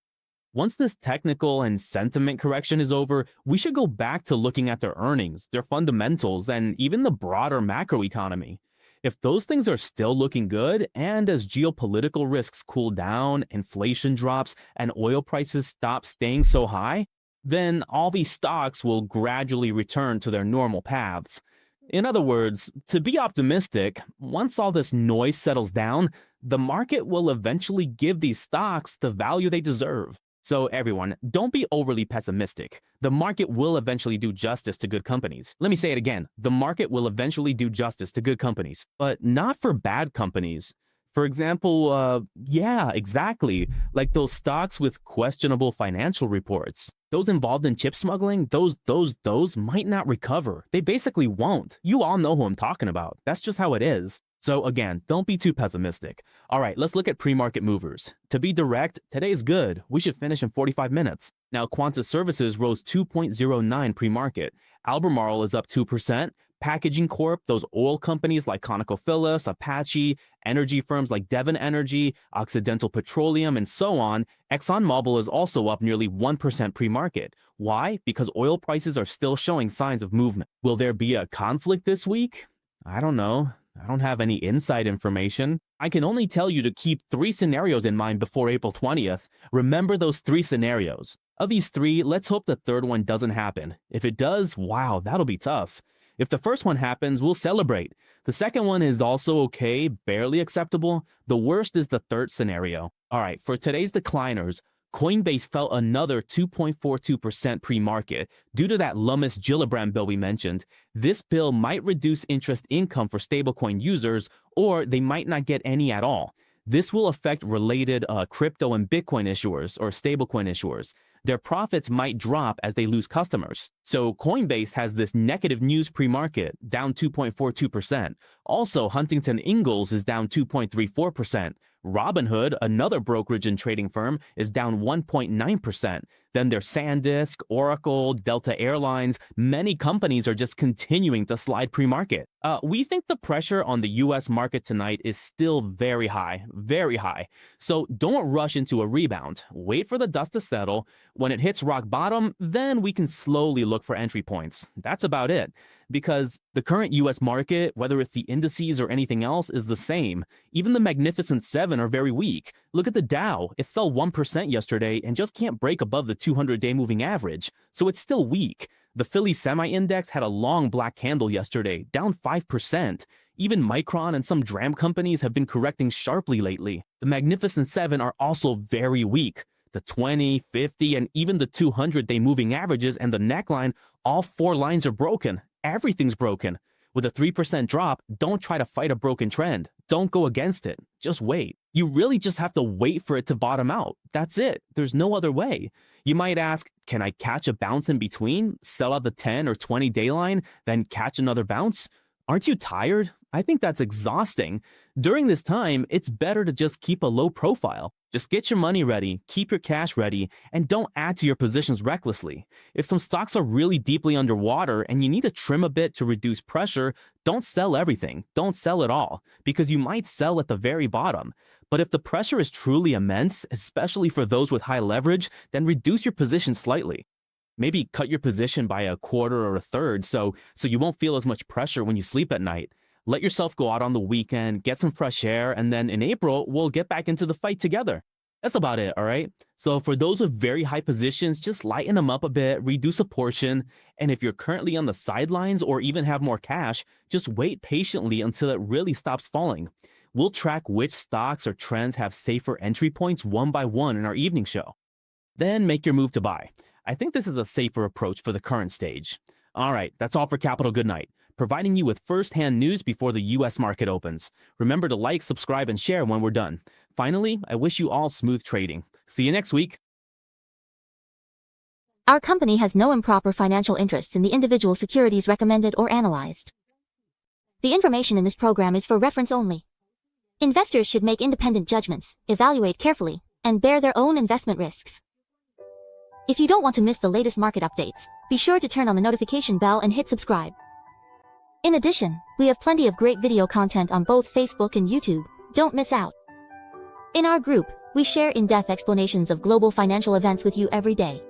once this technical and sentiment correction is over, we should go back to looking at their earnings, their fundamentals, and even the broader macroeconomy. If those things are still looking good, and as geopolitical risks cool down, inflation drops, and oil prices stop staying so high, then all these stocks will gradually return to their normal paths. In other words, to be optimistic, once all this noise settles down, the market will eventually give these stocks the value they deserve. So everyone, don't be overly pessimistic. The market will eventually do justice to good companies. Let me say it again. The market will eventually do justice to good companies, but not for bad companies. For example, yeah, exactly. Like those stocks with questionable financial reports. Those involved in chip smuggling, those might not recover. They basically won't. You all know who I'm talking about. That's just how it is. So again, don't be too pessimistic. All right, let's look at pre-market movers. To be direct, today's good. We should finish in 45 minutes. Now, Quanta Services rose 2.09 pre-market. Albemarle is up 2%. Packaging Corp, those oil companies like ConocoPhillips, Apache, energy firms like Devon Energy, Occidental Petroleum, and so on, ExxonMobil is also up nearly 1% pre-market. Why? Because oil prices are still showing signs of movement. Will there be a conflict this week? I don't know. I don't have any inside information. I can only tell you to keep 3 scenarios in mind before April 20th. Remember those 3 scenarios. Of these 3, let's hope the third one doesn't happen. If it does, wow, that'll be tough. If the first one happens, we'll celebrate. The second one is also okay, barely acceptable. The worst is the third scenario. All right, for today's decliners, Coinbase fell another 2.42% pre-market due to that Lummis Gillibrand bill we mentioned. This bill might reduce interest income for stablecoin users, or they might not get any at all. This will affect related crypto and Bitcoin issuers or stablecoin issuers. Their profits might drop as they lose customers. So Coinbase has this negative news pre-market, down 2.42%. Also, Huntington Ingalls is down 2.34%. Robinhood, another brokerage and trading firm, is down 1.9%. Then there's SanDisk, Oracle, Delta Airlines. Many companies are just continuing to slide pre-market. We think the pressure on the US market tonight is still very high, very high. So don't rush into a rebound. Wait for the dust to settle. When it hits rock bottom, then we can slowly look for entry points. That's about it. Because the current US market, whether it's the indices or anything else, is the same. Even the Magnificent Seven are very weak. Look at the Dow. It fell 1% yesterday and just can't break above the 200-day moving average. So it's still weak. The Philly Semi-Index had a long black candle yesterday, down 5%. Even Micron and some DRAM companies have been correcting sharply lately. The Magnificent Seven are also very weak. The 20, 50, and even the 200-day moving averages and the neckline, all 4 lines are broken. Everything's broken. With a 3% drop, don't try to fight a broken trend. Don't go against it. Just wait. You really just have to wait for it to bottom out. That's it. There's no other way. You might ask, can I catch a bounce in between? Sell out the 10 or 20-day line, then catch another bounce? Aren't you tired? I think that's exhausting. During this time, it's better to just keep a low profile. Just get your money ready, keep your cash ready, and don't add to your positions recklessly. If some stocks are really deeply underwater and you need to trim a bit to reduce pressure, don't sell everything. Don't sell it all, because you might sell at the very bottom. But if the pressure is truly immense, especially for those with high leverage, then reduce your position slightly. Maybe cut your position by a quarter or a third so you won't feel as much pressure when you sleep at night. Let yourself go out on the weekend, get some fresh air, and then in April, we'll get back into the fight together. That's about it, all right? So for those with very high positions, just lighten them up a bit, reduce a portion, and if you're currently on the sidelines or even have more cash, just wait patiently until it really stops falling. We'll track which stocks or trends have safer entry points one by one in our evening show. Then make your move to buy. I think this is a safer approach for the current stage. All right, that's all for Capital Good Night, providing you with first-hand news before the U.S. market opens. Remember to like, subscribe, and share when we're done. Finally, I wish you all smooth trading. See you next week. Our company has no improper financial interests in the individual securities recommended or analyzed. The information in this program is for reference only. Investors should make independent judgments, evaluate carefully, and bear their own investment risks. If you don't want to miss the latest market updates, be sure to turn on the notification bell and hit subscribe. In addition, we have plenty of great video content on both Facebook and YouTube. Don't miss out. In our group, we share in-depth explanations of global financial events with you every day.